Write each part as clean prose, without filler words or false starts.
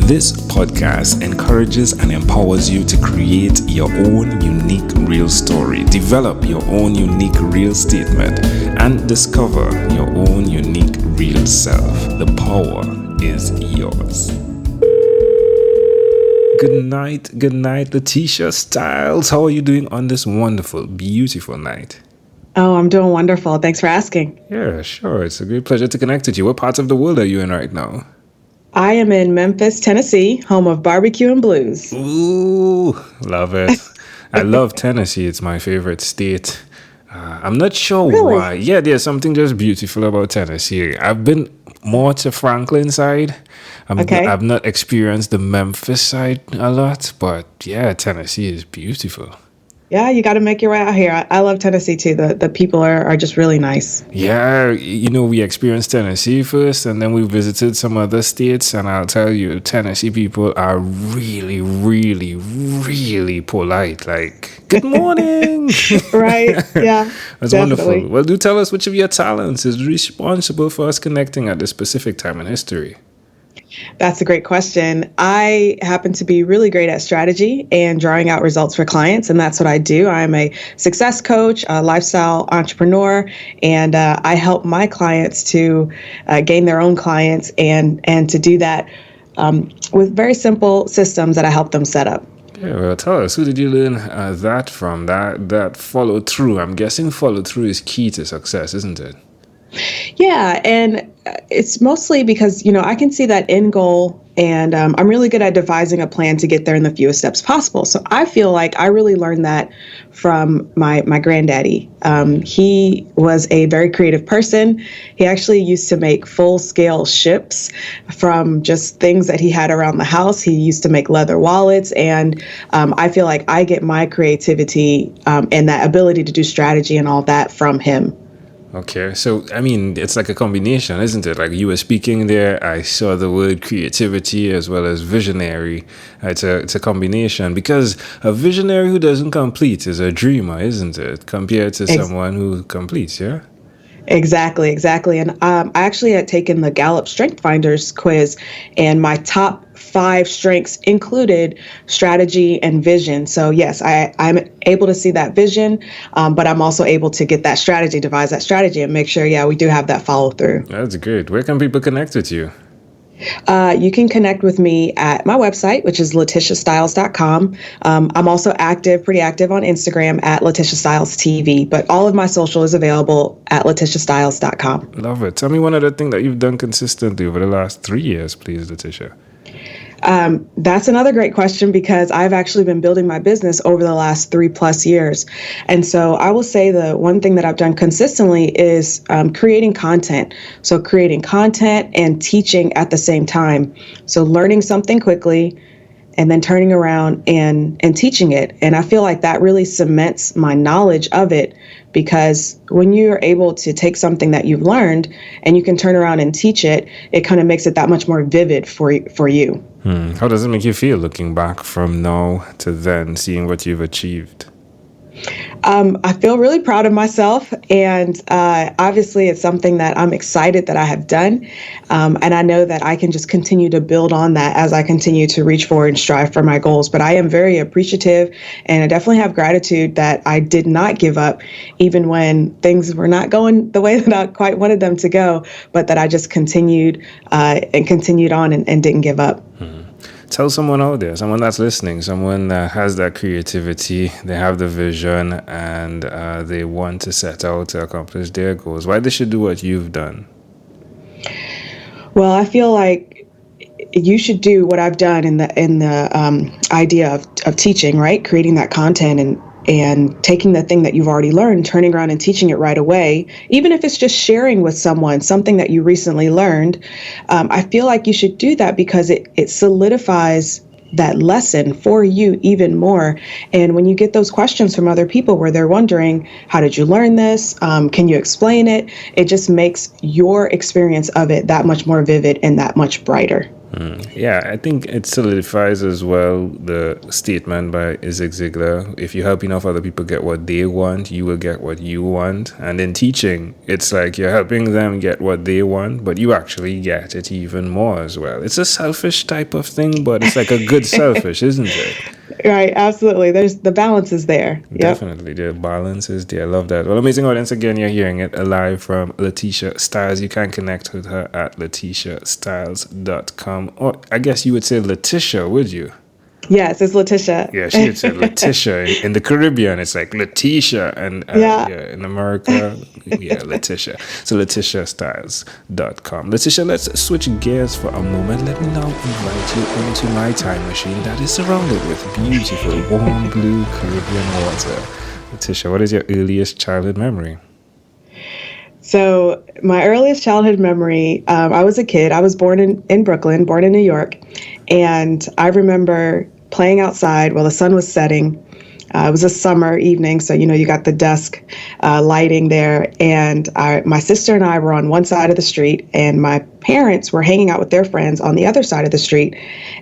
This podcast encourages and empowers you to create your own unique real story, develop your own unique real statement, and discover your own unique real self. The power is yours. Good night, LaTisha Styles. How are you doing on this wonderful, beautiful night? Oh, I'm doing wonderful. Thanks for asking. Yeah, sure. It's a great pleasure to connect with you. What parts of the world are you in right now? I am in Memphis, Tennessee, home of barbecue and blues. Ooh, love it. I love Tennessee. It's my favorite state. I'm not sure Really? why. Yeah, there's something just beautiful about Tennessee. I've been more to Franklin side. Okay. I've not experienced the Memphis side a lot, but yeah, Tennessee is beautiful. Yeah, you got to make your way out here. I love Tennessee too. The people are just really nice. Yeah, we experienced Tennessee first, and then we visited some other states, and I'll tell you, Tennessee people are really, really, really polite. Like, good morning. Right? Yeah. That's definitely wonderful. Well, do tell us which of your talents is responsible for us connecting at this specific time in history. That's a great question. I happen to be really great at strategy and drawing out results for clients, and that's what I do. I'm a success coach, a lifestyle entrepreneur, and I help my clients to gain their own clients and to do that with very simple systems that I help them set up. Yeah, well, tell us, who did you learn that from? That follow through. I'm guessing follow through is key to success, isn't it? Yeah, and it's mostly because, I can see that end goal, and I'm really good at devising a plan to get there in the fewest steps possible. So I feel like I really learned that from my granddaddy. He was a very creative person. He actually used to make full-scale ships from just things that he had around the house. He used to make leather wallets, and I feel like I get my creativity and that ability to do strategy and all that from him. Okay, so it's like a combination, isn't it? Like you were speaking there, I saw the word creativity as well as visionary. It's a combination, because a visionary who doesn't complete is a dreamer, isn't it? Compared to someone who completes, yeah? Exactly. And I actually had taken the Gallup Strength Finders quiz, and my top 5 strengths included strategy and vision. So yes, I'm able to see that vision, but I'm also able to get that strategy, devise that strategy, and make sure, we do have that follow through. That's great. Where can people connect with you? You can connect with me at my website, which is LaTishaStyles.com. I'm also pretty active on Instagram at LaTisha Styles TV, but all of my social is available at LaTishaStyles.com. Love it. Tell me one other thing that you've done consistently over the last 3 years, please, LaTisha. That's another great question, because I've actually been building my business over the last 3+ years. And so I will say the one thing that I've done consistently is creating content. So creating content and teaching at the same time. So learning something quickly and then turning around and teaching it. And I feel like that really cements my knowledge of it, because when you're able to take something that you've learned and you can turn around and teach it, it kind of makes it that much more vivid for you. How does it make you feel looking back from now to then, seeing what you've achieved? I feel really proud of myself, and obviously it's something that I'm excited that I have done, and I know that I can just continue to build on that as I continue to reach for and strive for my goals. But I am very appreciative, and I definitely have gratitude that I did not give up, even when things were not going the way that I quite wanted them to go, but that I just continued on and didn't give up. Tell someone out there, someone that's listening, someone that has that creativity, they have the vision, and they want to set out to accomplish their goals, why they should do what you've done. Well, I feel like you should do what I've done in the idea of teaching, right? Creating that content and taking the thing that you've already learned, turning around and teaching it right away, even if it's just sharing with someone something that you recently learned. I feel like you should do that because it solidifies that lesson for you even more. And when you get those questions from other people where they're wondering, how did you learn this? Can you explain it? It just makes your experience of it that much more vivid and that much brighter. Yeah, I think it solidifies as well the statement by Zig Ziglar. If you help enough other people get what they want, you will get what you want. And in teaching, it's like you're helping them get what they want, but you actually get it even more as well. It's a selfish type of thing, but it's like a good selfish, isn't it? Right, absolutely. There's the balance is there. Yep. Definitely, the balance is there. I love that. Well, amazing audience. Again, you're hearing it live from LaTisha Styles. You can connect with her at latishastyles.com. Or I guess you would say LaTisha, would you? Yes, it's LaTisha. Yeah, she would say LaTisha. In the Caribbean, it's like LaTisha. And Yeah. in America, yeah, LaTisha. So latishastyles.com. LaTisha, let's switch gears for a moment. Let me now invite you into my time machine that is surrounded with beautiful, warm blue Caribbean water. LaTisha, what is your earliest childhood memory? So my earliest childhood memory, I was a kid. I was born in Brooklyn, born in New York. And I remember playing outside while the sun was setting. It was a summer evening, so, you got the dusk lighting there. And my sister and I were on one side of the street, and my parents were hanging out with their friends on the other side of the street.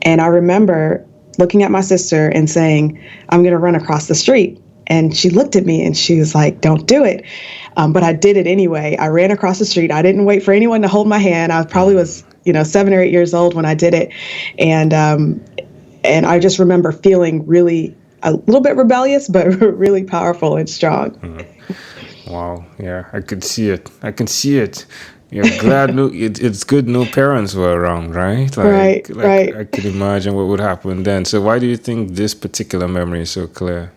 And I remember looking at my sister and saying, I'm going to run across the street. And she looked at me and she was like, don't do it. But I did it anyway. I ran across the street. I didn't wait for anyone to hold my hand. I probably was, 7 or 8 years old when I did it. And I just remember feeling really a little bit rebellious, but really powerful and strong. Wow. Yeah, I could see it. I can see it. You're glad it's good no parents were around, right? Right. I could imagine what would happen then. So why do you think this particular memory is so clear?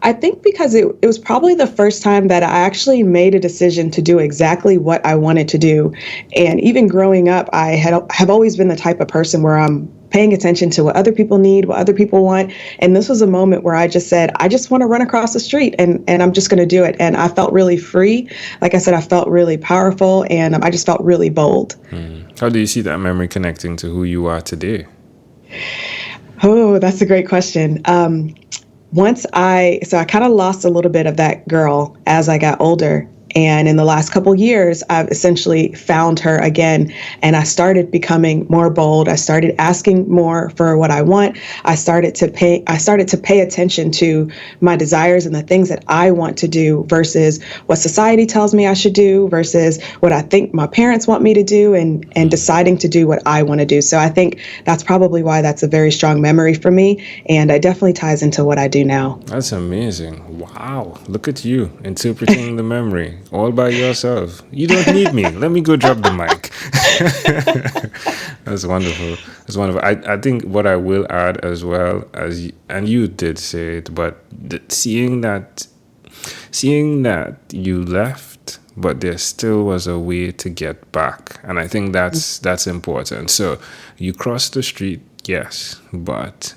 I think because it was probably the first time that I actually made a decision to do exactly what I wanted to do. And even growing up, I have always been the type of person where I'm paying attention to what other people need, what other people want. And this was a moment where I just said, I just want to run across the street and I'm just going to do it. And I felt really free. Like I said, I felt really powerful and I just felt really bold. How do you see that memory connecting to who you are today? Oh, that's a great question. I kind of lost a little bit of that girl as I got older. And in the last couple years, I've essentially found her again. And I started becoming more bold. I started asking more for what I want. I started to pay attention to my desires and the things that I want to do versus what society tells me I should do versus what I think my parents want me to do and deciding to do what I want to do. So I think that's probably why that's a very strong memory for me. And it definitely ties into what I do now. That's amazing. Wow. Look at you interpreting the memory. All by yourself. You don't need me. Let me go drop the mic. That's wonderful. That's wonderful. I think what I will add as well as, and you did say it, but seeing that you left, but there still was a way to get back, and I think that's important. So you crossed the street, yes, but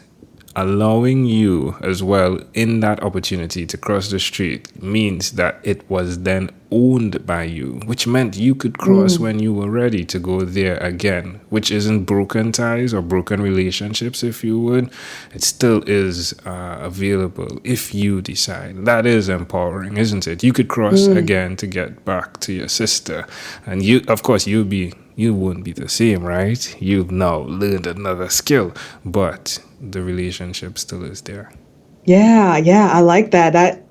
allowing you as well in that opportunity to cross the street means that it was then owned by you, which meant you could cross when you were ready to go there again, which isn't broken ties or broken relationships, if you would. It still is available if you decide. That is empowering, isn't it? You could cross again to get back to your sister, and you, of course, you wouldn't be the same, right? You've now learned another skill, but the relationship still is there. Yeah, I like that.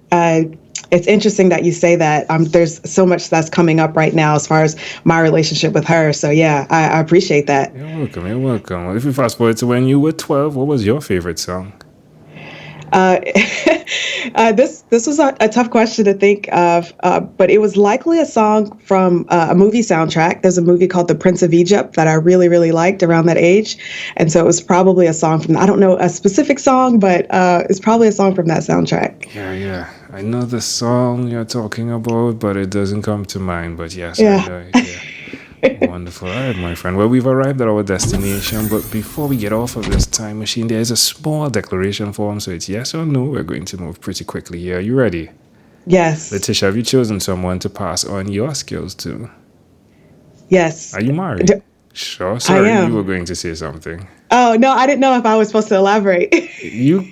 It's interesting that you say that. There's so much that's coming up right now as far as my relationship with her. So yeah, I appreciate that. You're welcome. Well, if we fast forward to when you were 12, what was your favorite song? This was a tough question to think of, but it was likely a song from a movie soundtrack. There's a movie called The Prince of Egypt that I really, really liked around that age. And so it was probably a song from, I don't know a specific song, but it's probably a song from that soundtrack. Yeah. I know the song you're talking about, but it doesn't come to mind. But yes, I know it. Yeah. Wonderful. All right, my friend. Well, we've arrived at our destination, but before we get off of this time machine, there's a small declaration form, so it's yes or no. We're going to move pretty quickly here. Are you ready? Yes. LaTisha, have you chosen someone to pass on your skills to? Yes. Are you married? Sure. Sorry, you were going to say something. Oh, no, I didn't know if I was supposed to elaborate. You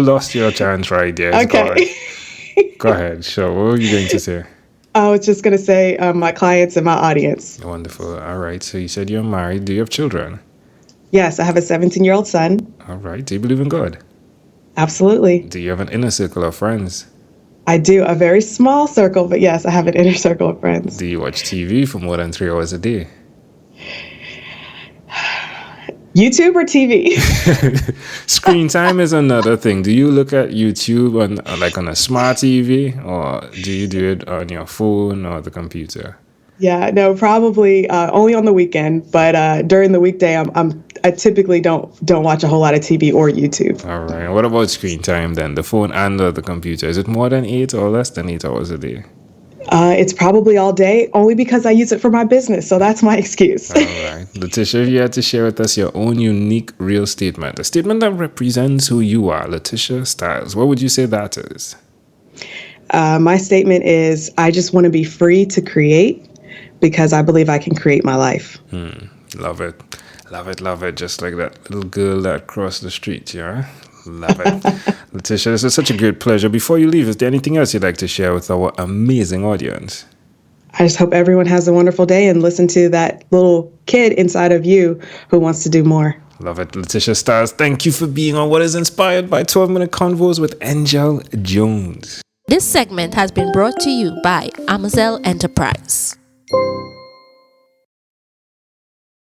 lost your chance right there. Okay. Go ahead. Sure. What were you going to say? I was just going to say my clients and my audience. Wonderful. All right. So you said you're married. Do you have children? Yes, I have a 17-year-old son. All right. Do you believe in God? Absolutely. Do you have an inner circle of friends? I do. A very small circle, but yes, I have an inner circle of friends. Do you watch TV for more than 3 hours a day? YouTube or TV? Screen time is another thing. Do you look at YouTube on a smart TV, or do you do it on your phone or the computer? Yeah, no, probably only on the weekend. But during the weekday, I typically don't watch a whole lot of TV or YouTube. All right. What about screen time then? The phone and the computer. Is it more than 8 or less than 8 hours a day? It's probably all day, only because I use it for my business. So that's my excuse. All right. LaTisha, if you had to share with us your own unique real statement, a statement that represents who you are, LaTisha Styles, what would you say that is? My statement is, I just want to be free to create because I believe I can create my life. Love it. Love it, love it. Just like that little girl that crossed the street, yeah? Love it. LaTisha, this is such a great pleasure. Before you leave, is there anything else you'd like to share with our amazing audience? I just hope everyone has a wonderful day and listen to that little kid inside of you who wants to do more. Love it. LaTisha Styles, thank you for being on What is Inspired by 12-Minute Convos with Angel Jones. This segment has been brought to you by Amazel Enterprise.